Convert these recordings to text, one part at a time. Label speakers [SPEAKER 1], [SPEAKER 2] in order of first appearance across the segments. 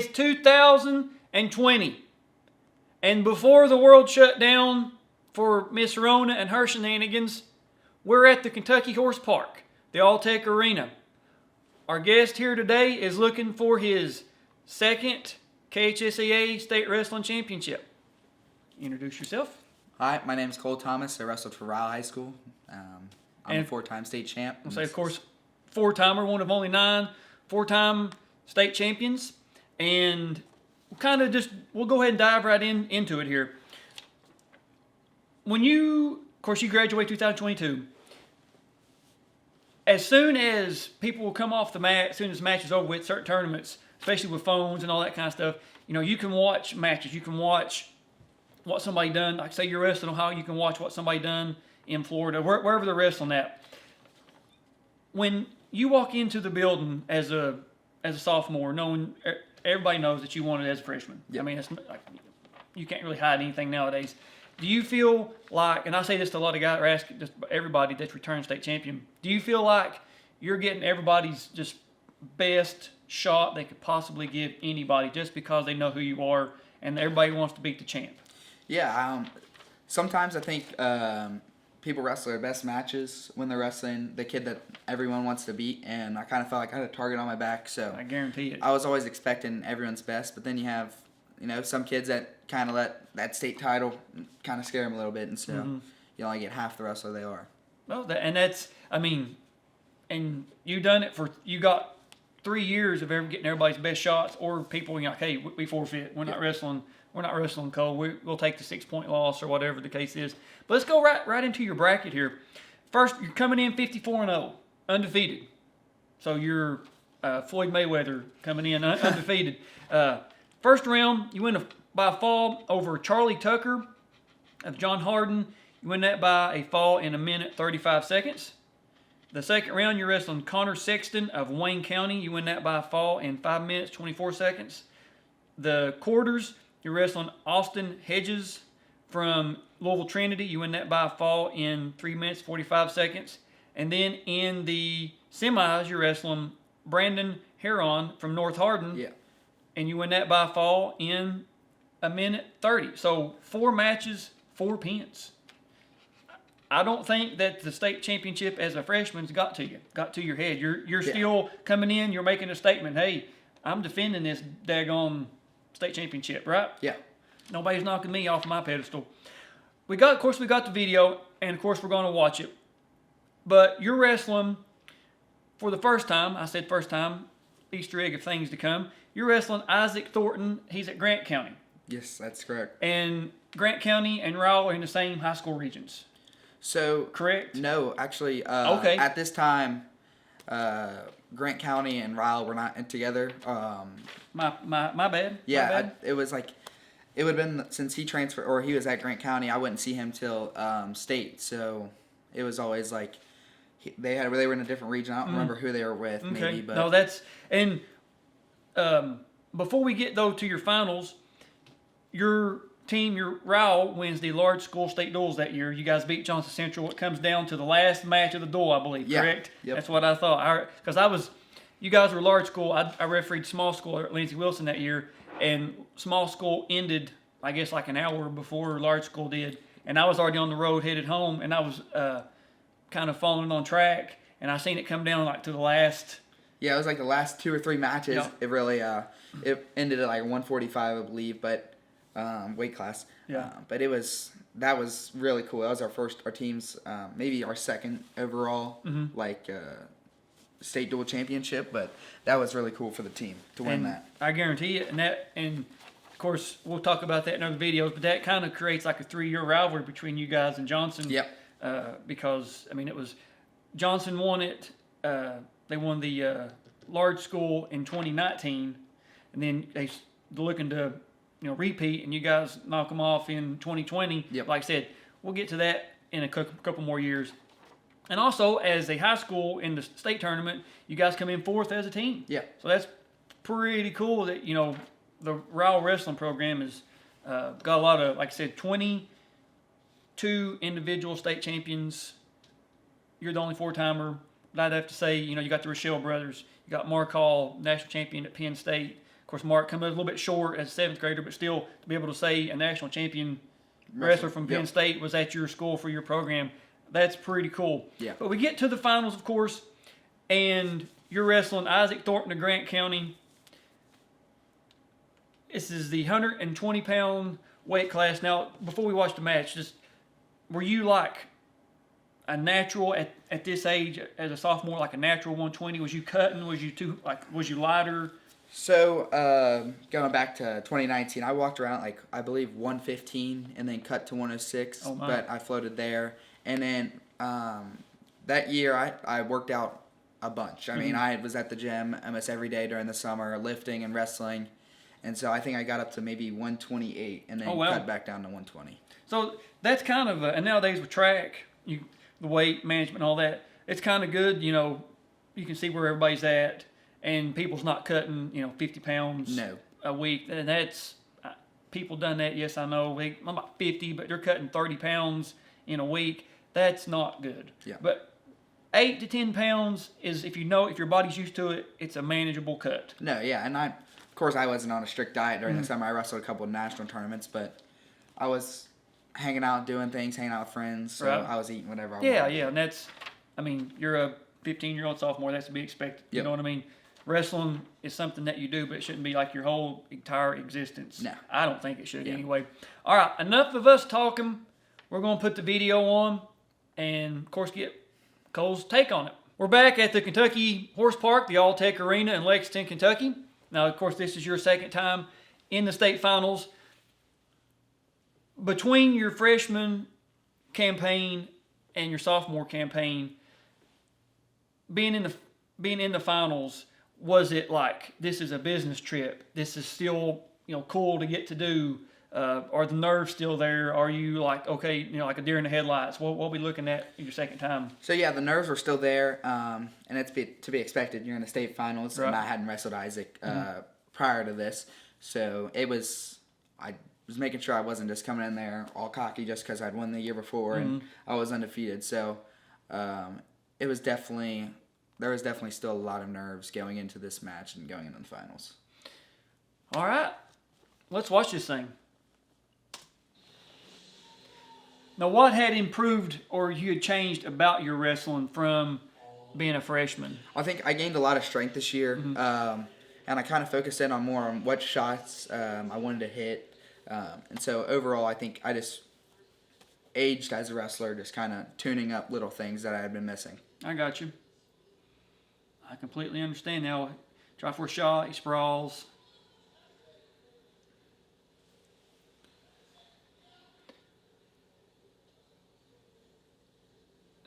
[SPEAKER 1] is 2020. And before the world shut down for Miss Rona and her shenanigans, we're at the Kentucky Horse Park, the Alltech Arena. Our guest here today is looking for his second KHSAA State Wrestling Championship. Introduce yourself.
[SPEAKER 2] Hi, my name is Cole Thomas. I wrestled for Ryle High School. I'm a four-time state champ.
[SPEAKER 1] I'll say, of course, four-timer, one of only 9 four-time state champions. And we'll go ahead and dive right into it here. When you graduate 2022, as soon as people will come off the mat, as soon as the match is over with, certain tournaments, especially with phones and all that kind of stuff, you can watch matches. You can watch what somebody done. Like say you're wrestling in Ohio, you can watch what somebody done in Florida, wherever they're wrestling at. When you walk into the building as a sophomore, knowing everybody knows that you won it as a freshman. Yep. I mean, you can't really hide anything nowadays. Do you feel like, and I say this to a lot of guys, or ask just everybody that's returned state champion, do you feel like you're getting everybody's just best shot they could possibly give anybody just because they know who you are and everybody wants to beat the champ?
[SPEAKER 2] Yeah, sometimes I think people wrestle their best matches when they're wrestling the kid that everyone wants to beat, and I kind of felt like I had a target on my back, so
[SPEAKER 1] I guarantee it.
[SPEAKER 2] I was always expecting everyone's best, but then you have, some kids that kind of let that state title kind of scare them a little bit, and so you only get half the wrestler they are.
[SPEAKER 1] Well, and you done it you got 3 years of getting everybody's best shots, or people like, hey, we forfeit. We're not wrestling. We're not wrestling, Cole. We'll take the 6-point loss or whatever the case is. But let's go right into your bracket here. First, you're coming in 54-0, undefeated. So you're Floyd Mayweather coming in undefeated. First round, you win by a fall over Charlie Tucker of John Harden. You win that by a fall in 1 minute 35 seconds. The second round, you're wrestling Connor Sexton of Wayne County. You win that by a fall in 5 minutes 24 seconds. The quarters, you're wrestling Austin Hedges from Louisville Trinity. You win that by a fall in 3 minutes 45 seconds. And then in the semis, you're wrestling Brandon Heron from North Hardin.
[SPEAKER 2] Yeah.
[SPEAKER 1] And you win that by a fall in 1 minute 30. So 4 matches, 4 pins. I don't think that the state championship as a freshman's got to your head. You're still coming in, you're making a statement, hey, I'm defending this daggone state championship, right?
[SPEAKER 2] Yeah.
[SPEAKER 1] Nobody's knocking me off my pedestal. We got the video, and of course we're going to watch it. But you're wrestling for the first time. I said first time, Easter egg of things to come. You're wrestling Isaac Thornton. He's at Grant County.
[SPEAKER 2] Yes, that's correct.
[SPEAKER 1] And Grant County and Ryle are in the same high school regions.
[SPEAKER 2] So
[SPEAKER 1] correct?
[SPEAKER 2] No, actually,
[SPEAKER 1] okay.
[SPEAKER 2] At this time, Grant County and Ryle were not together.
[SPEAKER 1] My bad.
[SPEAKER 2] Yeah,
[SPEAKER 1] my bad.
[SPEAKER 2] It was like, it would have been since he transferred, or he was at Grant County, I wouldn't see him till state. So it was always like they were in a different region. I don't remember who they were with,
[SPEAKER 1] okay.
[SPEAKER 2] maybe. But
[SPEAKER 1] no, that's and before we get though to your finals, your Ryle wins the large school state duels that year. You guys beat Johnson Central. It comes down to the last match of the duel, I believe.
[SPEAKER 2] Yeah.
[SPEAKER 1] Correct?
[SPEAKER 2] Yep.
[SPEAKER 1] That's what I thought. You guys were large school. I refereed small school at Lindsey Wilson that year, and small school ended, I guess, like an hour before large school did. And I was already on the road headed home, and I was kind of falling on track, and I seen it come down like to the last.
[SPEAKER 2] Yeah, it was like the last 2 or 3 matches.
[SPEAKER 1] Yep.
[SPEAKER 2] It really it ended at like 145, I believe, but weight class.
[SPEAKER 1] Yeah.
[SPEAKER 2] But that was really cool. That was our team's maybe our second overall state dual championship, but that was really cool for the team to win that.
[SPEAKER 1] I guarantee it, and of course we'll talk about that in other videos. But that kind of creates like a 3-year rivalry between you guys and Johnson.
[SPEAKER 2] Yep.
[SPEAKER 1] Because it was Johnson won it. They won the large school in 2019, and then they're looking to repeat, and you guys knock them off in 2020.
[SPEAKER 2] Yep.
[SPEAKER 1] Like I said, we'll get to that in a couple more years. And also, as a high school in the state tournament, you guys come in 4th as a team.
[SPEAKER 2] Yeah.
[SPEAKER 1] So that's pretty cool that, the Ryle Wrestling program has got a lot of, like I said, 22 individual state champions. You're the only 4-timer. But I'd have to say, you got the Rochelle brothers. You got Mark Hall, national champion at Penn State. Of course, Mark coming a little bit short as a 7th grader, but still to be able to say a national champion wrestler from Penn State was at your school for your program, that's pretty cool.
[SPEAKER 2] Yeah.
[SPEAKER 1] But we get to the finals, of course, and you're wrestling Isaac Thornton of Grant County. This is the 120-pound weight class. Now, before we watch the match, just were you like a natural at this age as a sophomore, like a natural 120? Was you cutting? Was you lighter?
[SPEAKER 2] So, going back to 2019, I walked around I believe 115 and then cut to 106, but I floated there. And then that year I worked out a bunch. I mean, I was at the gym almost every day during the summer, lifting and wrestling. And so I think I got up to maybe 128 and then cut back down to 120.
[SPEAKER 1] So that's kind of and nowadays with track, the weight management and all that, it's kind of good, you can see where everybody's at. And people's not cutting, 50 pounds a week. And that's, people done that, yes, I know. I'm about 50, but they're cutting 30 pounds in a week. That's not good.
[SPEAKER 2] Yeah.
[SPEAKER 1] But 8 to 10 pounds is, if your body's used to it, it's a manageable cut.
[SPEAKER 2] No, yeah. And of course, I wasn't on a strict diet during the summer. I wrestled a couple of national tournaments, but I was hanging out, doing things, hanging out with friends. So I was eating whatever I wanted.
[SPEAKER 1] Yeah. And that's, you're a 15-year-old sophomore. That's to be expected. You know what I mean? Wrestling is something that you do, but it shouldn't be like your whole entire existence.
[SPEAKER 2] No.
[SPEAKER 1] I don't think it should anyway. All right, enough of us talking. We're going to put the video on and, of course, get Cole's take on it. We're back at the Kentucky Horse Park, the All-Tech Arena in Lexington, Kentucky. Now, of course, this is your second time in the state finals. Between your freshman campaign and your sophomore campaign, being in the finals, was it like, this is a business trip, this is still, cool to get to do? Are the nerves still there? Are you like, okay, like a deer in the headlights? What are we looking at your second time?
[SPEAKER 2] So, yeah, the nerves were still there, and it's to be expected. You're in the state finals, and I hadn't wrestled Isaac prior to this. So, I was making sure I wasn't just coming in there all cocky just because I'd won the year before and I was undefeated. So, there was definitely still a lot of nerves going into this match and going into the finals.
[SPEAKER 1] All right, let's watch this thing. Now, what had improved or you had changed about your wrestling from being a freshman?
[SPEAKER 2] I think I gained a lot of strength this year, and I kind of focused in on more on what shots I wanted to hit. And so overall, I think I just aged as a wrestler, just kind of tuning up little things that I had been missing.
[SPEAKER 1] I got you. I completely understand now. Try for a shot, he sprawls.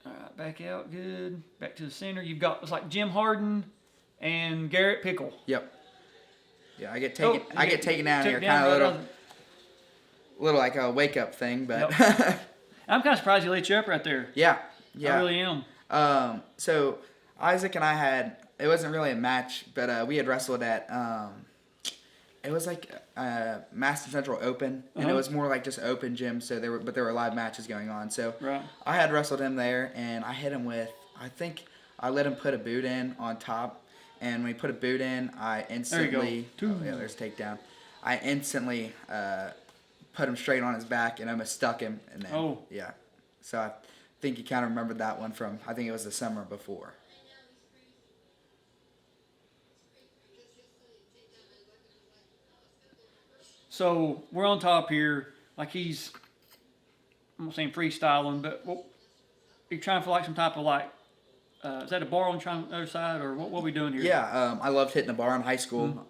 [SPEAKER 1] All right, back out, good. Back to the center. You've got, it's like Jim Harden and Garrett Pickle.
[SPEAKER 2] Yep. Yeah, I get taken down here, kind of little like a wake up thing, but.
[SPEAKER 1] Yep. I'm kind of surprised he let you up right there.
[SPEAKER 2] Yeah.
[SPEAKER 1] I really am.
[SPEAKER 2] So Isaac and I it wasn't really a match, but we had wrestled at, it was like Maston Central Open, and it was more like just open gym, so there were live matches going on. So I had wrestled him there, and I hit him with, I think I let him put a boot in on top, and when he put a boot in, I instantly, there's takedown. I instantly put him straight on his back and almost stuck him, and then, so I think you kind of remembered that one from, I think it was the summer before.
[SPEAKER 1] So we're on top here, like he's, I'm not saying freestyling, but you're trying for like some type of like, is that a bar on the other side, or what are we doing here?
[SPEAKER 2] Yeah, I loved hitting the bar in high school.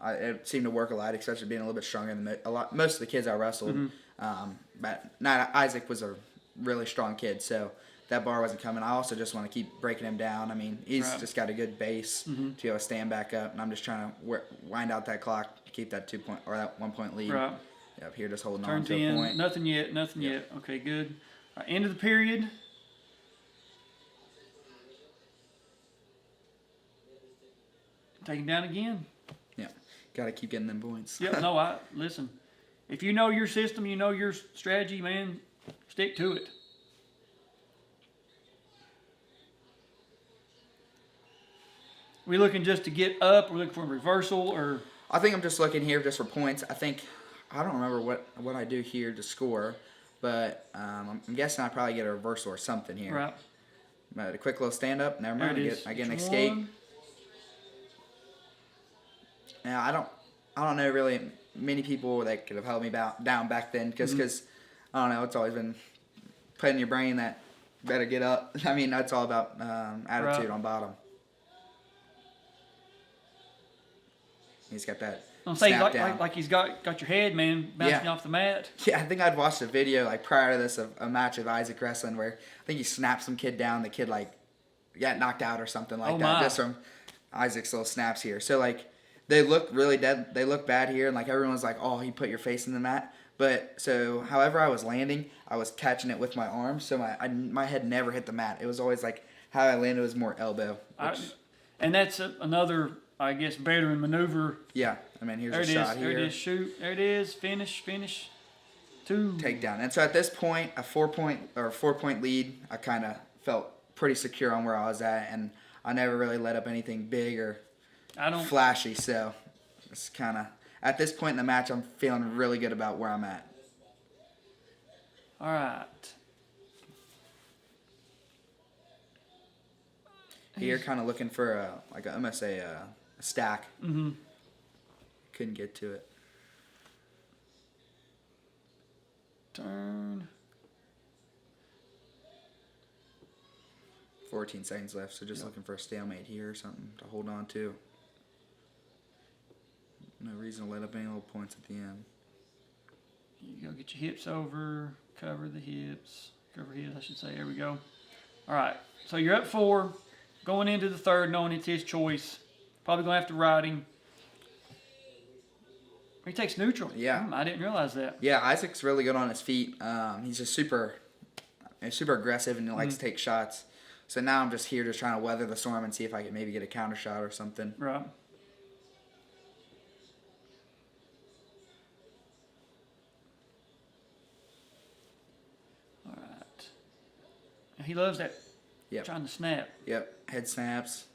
[SPEAKER 2] It seemed to work a lot, especially being a little bit stronger than most of the kids I wrestled. But Isaac was a really strong kid, so that bar wasn't coming. I also just want to keep breaking him down. I mean, he's just got a good base to be able to stand back up, and I'm just trying to wind out that clock to keep that 2-point or that 1-point lead.
[SPEAKER 1] Right.
[SPEAKER 2] Yep, here just holding
[SPEAKER 1] Turn
[SPEAKER 2] on to
[SPEAKER 1] 10,
[SPEAKER 2] a point.
[SPEAKER 1] Nothing yet. Okay, good. All right, end of the period. Taking down again.
[SPEAKER 2] Yeah, got to keep getting them points.
[SPEAKER 1] Yep. No, listen. If you know your system, you know your strategy, man, stick to it. We looking just to get up? We're looking for a reversal, or
[SPEAKER 2] I think I'm just looking here just for points. I don't remember what I do here to score, but I'm guessing I probably get a reversal or something here.
[SPEAKER 1] Right.
[SPEAKER 2] But a quick little stand up. Never mind. I get an
[SPEAKER 1] It's
[SPEAKER 2] escape.
[SPEAKER 1] one.
[SPEAKER 2] Now I don't know really many people that could have held me down back then because I don't know. It's always been put in your brain that better get up. I mean, that's all about attitude on bottom. He's got that.
[SPEAKER 1] I'm saying
[SPEAKER 2] snap down.
[SPEAKER 1] like he's got your head, man, bouncing
[SPEAKER 2] Yeah.
[SPEAKER 1] off the mat.
[SPEAKER 2] Yeah, I think I'd watched a video like prior to this of a match of Isaac wrestling where I think he snapped some kid down. The kid like got knocked out or something like that just from Isaac's little snaps here. So like they look really dead. They look bad here, and like everyone's like, "Oh, he put your face in the mat." But so however I was landing, I was catching it with my arm, so my head never hit the mat. It was always like how I landed was more elbow.
[SPEAKER 1] And that's another, I guess, veteran maneuver.
[SPEAKER 2] Yeah, I mean here's
[SPEAKER 1] There
[SPEAKER 2] a
[SPEAKER 1] it is.
[SPEAKER 2] shot here.
[SPEAKER 1] There it is. Shoot. There it is. Finish. 2.
[SPEAKER 2] Takedown. And so at this point, a 4-point lead, I kind of felt pretty secure on where I was at, and I never really let up anything big or flashy. So it's kind of at this point in the match, I'm feeling really good about where I'm at.
[SPEAKER 1] All right.
[SPEAKER 2] Here, kind of looking for almost a stack.
[SPEAKER 1] Mm-hmm.
[SPEAKER 2] Couldn't get to it.
[SPEAKER 1] Turn.
[SPEAKER 2] 14 seconds left, so just looking for a stalemate here or something to hold on to. No reason to let up any little points at the end.
[SPEAKER 1] You go get your hips over, cover the hips, I should say. There we go. All right, so you're up 4, going into the third, knowing it's his choice. Probably going to have to ride him. He takes neutral.
[SPEAKER 2] Yeah.
[SPEAKER 1] I didn't realize that.
[SPEAKER 2] Yeah, Isaac's really good on his feet. He's just super aggressive and he likes to take shots. So now I'm just here just trying to weather the storm and see if I can maybe get a counter shot or something.
[SPEAKER 1] Right. All right. He loves that.
[SPEAKER 2] Yep.
[SPEAKER 1] Trying to snap.
[SPEAKER 2] Yep. Head snaps.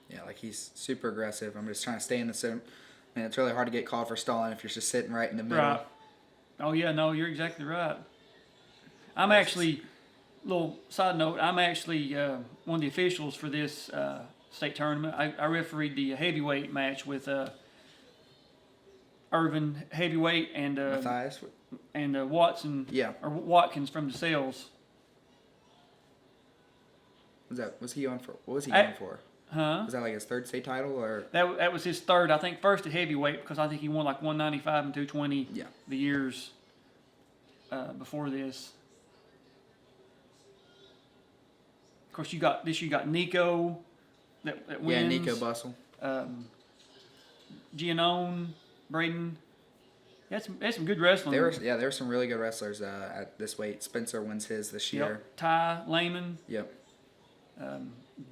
[SPEAKER 2] Yeah, like he's super aggressive. I'm just trying to stay in the center. And it's really hard to get called for stalling if you're just sitting right in the middle.
[SPEAKER 1] Right. Oh, yeah, no, you're exactly right. I'm actually, little side note, I'm actually one of the officials for this state tournament. I refereed the heavyweight match with Irvin Heavyweight and
[SPEAKER 2] Matthias?
[SPEAKER 1] and Watson,
[SPEAKER 2] Yeah.
[SPEAKER 1] or Watkins from DeSales.
[SPEAKER 2] Was he on for? What was he going for?
[SPEAKER 1] Huh?
[SPEAKER 2] Was that like his third state title or?
[SPEAKER 1] That was his third, I think, first at heavyweight, because I think he won like 195 and 220
[SPEAKER 2] Yeah.
[SPEAKER 1] the years before this. Of course, you got Nico that wins.
[SPEAKER 2] Yeah, Nico Bustle.
[SPEAKER 1] Giannone, Braden. That's some good wrestling.
[SPEAKER 2] There were some really good wrestlers at this weight. Spencer wins his this year.
[SPEAKER 1] Yep. Ty Lehman.
[SPEAKER 2] Yep.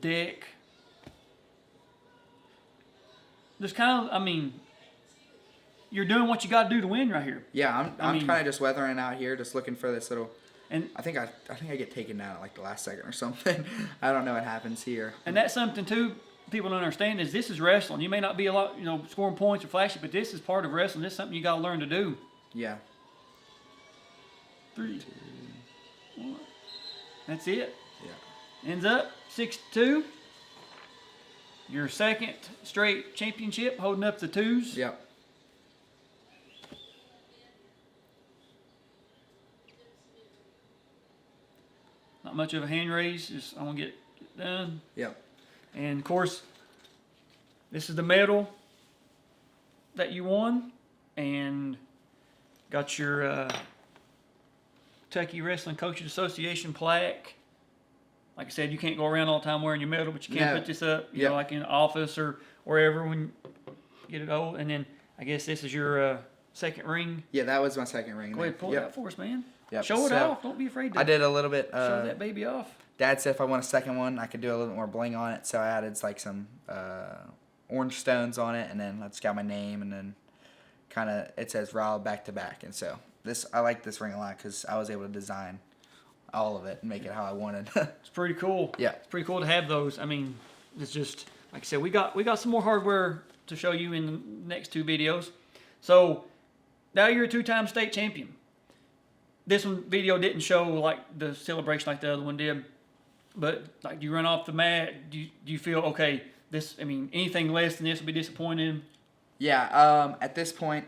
[SPEAKER 1] Dick. There's kind of, you're doing what you got to do to win right here.
[SPEAKER 2] Yeah, I'm kind of just weathering out here, just looking for this little.
[SPEAKER 1] And
[SPEAKER 2] I think I get taken down at like the last second or something. I don't know what happens here.
[SPEAKER 1] And that's something too people don't understand is this is wrestling. You may not be a lot, scoring points or flashy, but this is part of wrestling. This is something you got to learn to do.
[SPEAKER 2] Yeah.
[SPEAKER 1] 3, 2, 1. That's it.
[SPEAKER 2] Yeah.
[SPEAKER 1] Ends up 6-2. Your second straight championship, holding up the 2s.
[SPEAKER 2] Yep.
[SPEAKER 1] Not much of a hand raise. Just I want to get it done.
[SPEAKER 2] Yep.
[SPEAKER 1] And of course, this is the medal that you won, and got your Kentucky Wrestling Coaches Association plaque. Like I said, you can't go around all the time wearing your medal, but you can put this up, you know, like in the office or wherever when you get it old. And then I guess this is your second ring.
[SPEAKER 2] Yeah, that was my second ring.
[SPEAKER 1] Go ahead, pull it out for us, man.
[SPEAKER 2] Yep.
[SPEAKER 1] Show it off. Don't be afraid to.
[SPEAKER 2] I did a little bit.
[SPEAKER 1] Show that baby off.
[SPEAKER 2] Dad said if I want a second one, I could do a little bit more bling on it, so I added like some orange stones on it, and then I just got my name, and then kind of it says Ryle back to back, and so I like this ring a lot because I was able to design all of it and make it how I wanted.
[SPEAKER 1] It's pretty cool.
[SPEAKER 2] Yeah.
[SPEAKER 1] It's pretty cool to have those. I mean, it's just like I said, we got some more hardware to show you in the next 2 videos. So now you're a 2-time state champion. This video didn't show like the celebration like the other one did, but like you run off the mat. Do you feel okay? Anything less than this would be disappointing.
[SPEAKER 2] Yeah. At this point,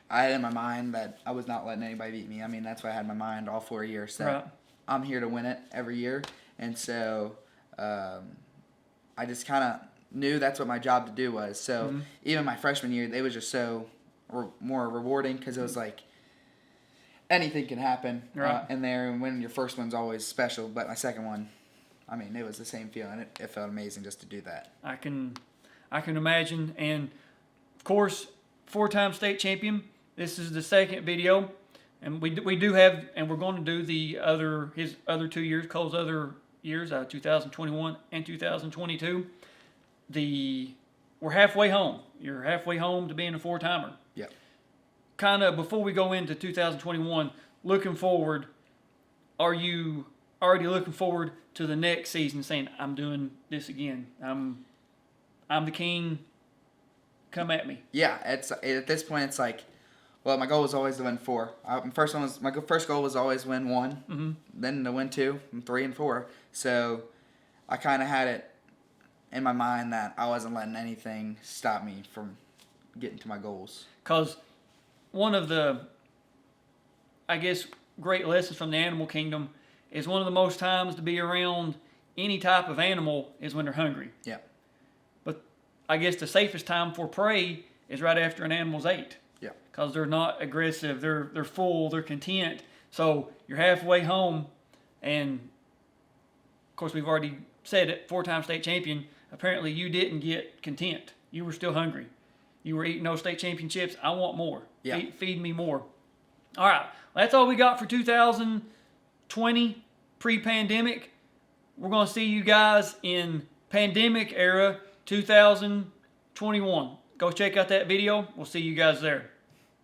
[SPEAKER 2] I had in my mind that I was not letting anybody beat me. I mean, that's why I had in my mind all 4 years. That
[SPEAKER 1] Right.
[SPEAKER 2] I'm here to win it every year, and so I just kind of knew that's what my job to do was. So even my freshman year, they was just so more rewarding because it was like anything can happen in there, and winning your first one's always special. But my second one, I mean, it was the same feeling. It felt amazing just to do that.
[SPEAKER 1] I can imagine, and of course, 4-time state champion. This is the second video, and we do have, and we're going to do his other 2 years, Cole's other years, 2021 and 2022. We're halfway home. You're halfway home to being a 4-timer.
[SPEAKER 2] Yep.
[SPEAKER 1] Kind of before we go into 2021, looking forward, are you already looking forward to the next season, saying, I'm doing this again? I'm the king. Come at me.
[SPEAKER 2] Yeah, at this point, it's like, well, my goal was always to win 4. My first goal was always win 1, then to win 2, and 3 and 4. So I kind of had it in my mind that I wasn't letting anything stop me from getting to my goals.
[SPEAKER 1] Because one of the, I guess, great lessons from the animal kingdom is one of the most times to be around any type of animal is when they're hungry.
[SPEAKER 2] Yeah.
[SPEAKER 1] But I guess the safest time for prey is right after an animal's ate.
[SPEAKER 2] Yeah.
[SPEAKER 1] Because they're not aggressive, they're full, they're content. So you're halfway home, and of course we've already said it, 4-time state champion. Apparently you didn't get content. You were still hungry. You were eating those state championships. I want more.
[SPEAKER 2] Yeah.
[SPEAKER 1] Feed me more. All right. Well, that's all we got for 2020 pre-pandemic. We're going to see you guys in pandemic era 2021. Go check out that video. We'll see you guys there.